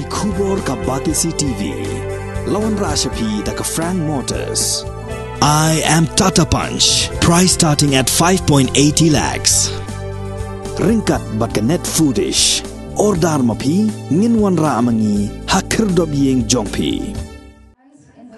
Kubor ka Batisi TV. Lawan Rashapi da ka Frank Motors. I am Tata Punch. Price starting at 5.80 lakhs. Ringkat bat ka Net Foodish. Ordar mapi nginwan ra amangi hakir dob yeng jongpi.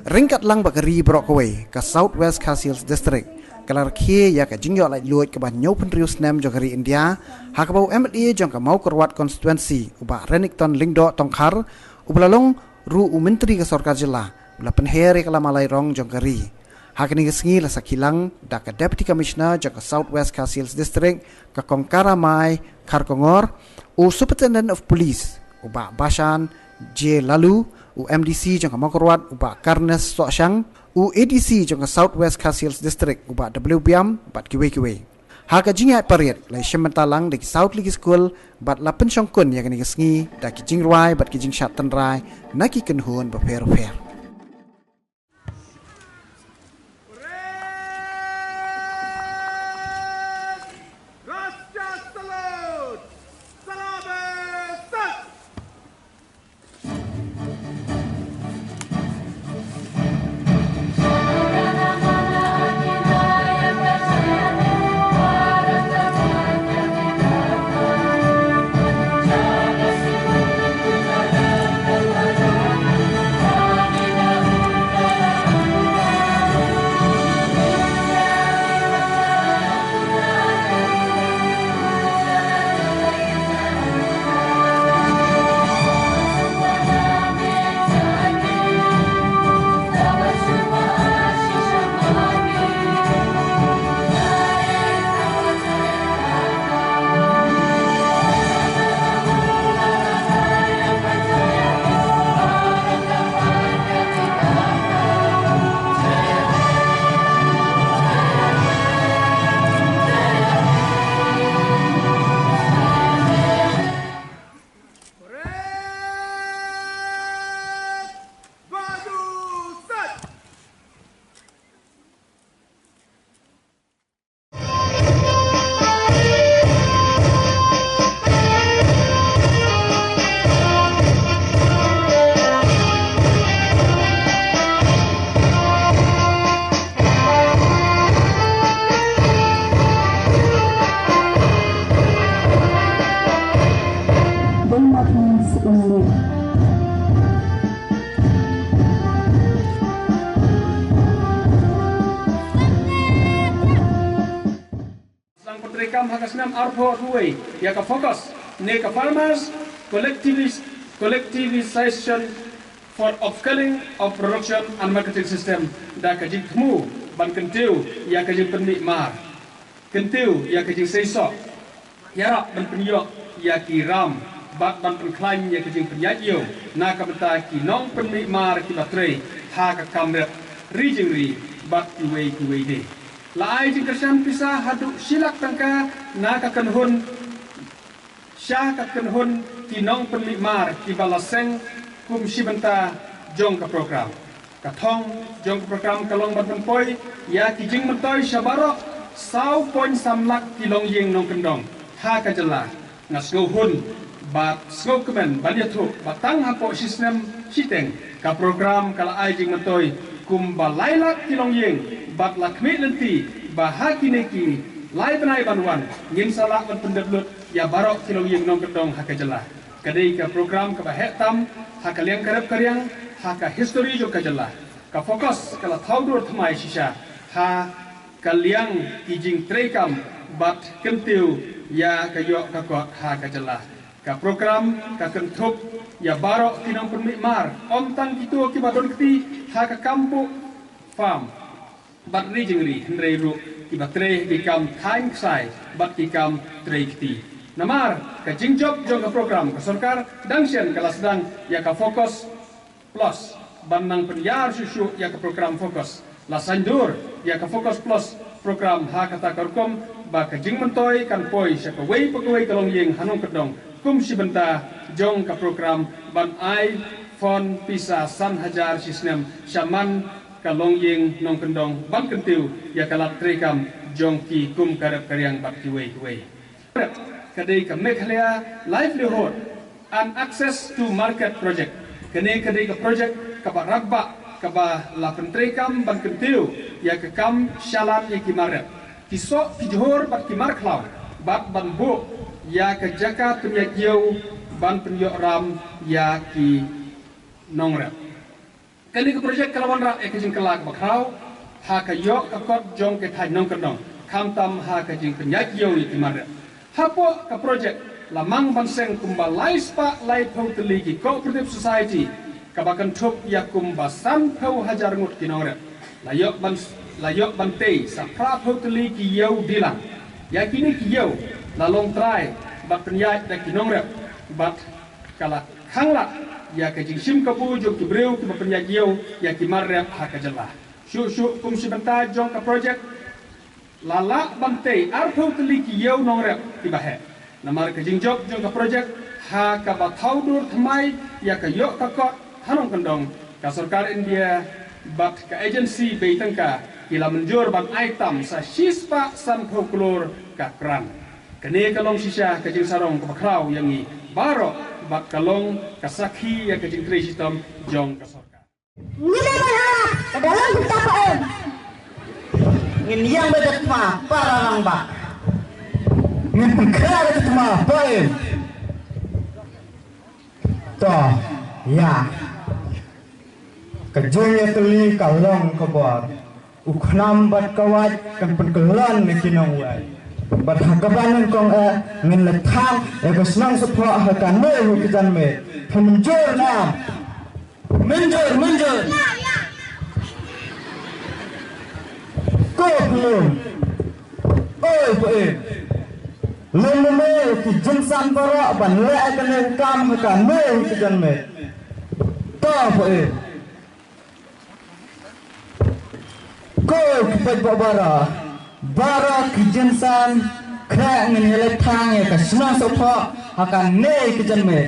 Ringkat lang bakari Brockway ka Southwest Castles District. Kalar kie ya ka jingyo lai luit ka ba nyopen rius nem jongkari India. Hakabau MLA jong ka mau kerwat constituency uba Renington Lingdo Tongkhar ubalalong ru menteri ka Sorkar Jilla ula penhere kala malai rong jongkari. Hakini kesengi la sakilang da ka Deputy Commissioner jong ka Southwest Castles District ka Kongkara Mai Kharkongor u Superintendent of Police uba Bashan J Lalu u MDC jong ka mau kerwat uba Karnes Soshang u ADC jong ka Southwest Castles District uba WBM bat kiwe-kiwe. Haka jingai pariat lai shementalang di South League School bat la pensyongkun yang ni kesengi da ki jingrai bat ki jing syatan rai naki kenhun beper-per. Kam hakasnam arpo ruway ya ka focus ne ka farmers collectivization for upscaling of production and marketing system da ka jing thmu ban kentiu ya ka jing penni mar kentiu ya ka jing seiso ya ban penyo ya ki ram bat ban penklan ya ka jing penyayo na ka beta ki nong penni mar ki batre ha ka kamre rijingri bat ki we de lai jing kersan pisah hadu silak tangka na ka kanhun syah ka kanhun kinong penlimar ki balaseng kum sibenta jong ka program ka thong jong ka program kalong ban poi ya ki jing mentoy syabaro sau poin samlak kilong yeng nong kendong ha ka jela ngas hun bat sgo kemen baliathu batang hapo sistem siteng ka program kala ai jing mentoy kum balailak kilong yeng bat lakmi lenti bahaki neki lai benai banwan ngin salak ban pendeblut ya barok kilong yeng nong kedong haka jelah kadai ka program ka bahetam haka liang karep karyang haka history jo ka jelah ka fokus kala thaudur thmai shisha ha kaliang kijing trekam bat kentiu ya ka yo ka kot haka jelah ka program ka kentup ya barok kinong penmikmar omtang kitu ki badon kti haka kampu farm bat rijingri hendrei ru ki batre bikam time sai bat kikam treikti namar ka jingjob jong ka program ka sarkar dangsian kala sedang ya ka fokus plus banang penyar susu ya ka program fokus la sandur ya ka fokus plus program ha kata karkom ba ka jing mentoy kan poi sa ka wei pagawai kalong yeng hanong kedong kum sibenta jong ka program ban ai fon pisa san hajar sistem syaman kalong yeng nong kendong ban kentiu ya kalat trekam jongki kum karep karyang bat kiwe kadai ka Meghalaya livelihood and access to market project. Kene ke project kaba rabba kaba la pentrekam ban kentiu ya ke kam shalan ya kimaret. Kisok kijhor bat kimar klau bat ban bu ya ke jaka penyajiau ban penyok ram ya ki nongret. Kene ke project kalawan rak ya ke jing kelak bakrau ha ke yok ke kot jong ke thai nong kedong kam tam ha ke jing penyajiau ya kimaret. Hapo ke project lamang banseng kumba lai spa lai pau teligi cooperative society kabakan thup ya kumba san pau hajar ngut kinore layok bante sa pra pau teligi yau dilang ya kini ki yau la long try bat penyai da kinore bat kala khangla ya ka jingsim kabu jok kibreu ki penyai yau ya ki marre ha ka jalla shu kum sibanta jong ka project lala bante ar pau teligi yau nongre ki bahe namar ke jingjok jong ka project ha ka bathau dur thamai ya ka yok ka kot hanong kandong ka sarkar India bat ka agency beitangka kila menjur ban item sa shispa san folklore ka kran kene kalong sisha ka jing sarong ka bakrau yangi baro bat kalong ka sakhi ya ka jing tre system jong ka sarkar ngene mah ka dalam betapa ngin yang bedak ma parang ba ngin pengkara itu mah baik toh ya kerjanya teli kalong kabar uknam bat kawat kan penkelan nekinong wai bat hakabanan kong ngin lethang ya senang sepok hakan me kejan me menjur nam menjur ko belum oi baik lele ki jinsan bara ban le kene kam ka me ki jan me to ko ki pat bara ki jinsan kha ngene le thang ya ka sna so pha akan ne ki jan me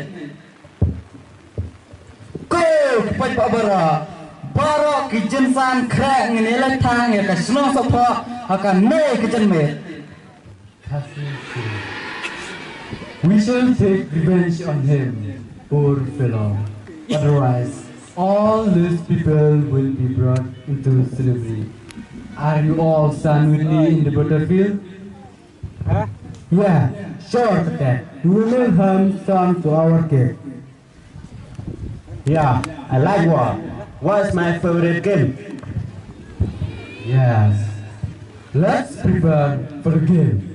ko ki pat bara ki jinsan kha ngene le thang ya ka sna so pha akan ne ki jan me. We shall take revenge on him, poor fellow. Otherwise, all these people will be brought into slavery. Are you all stand with me in the battlefield? Huh? Yeah, sure, Captain. We will hunt some to our cave. Yeah, I like war. War is my favorite game. Yes. Let's prepare for the game.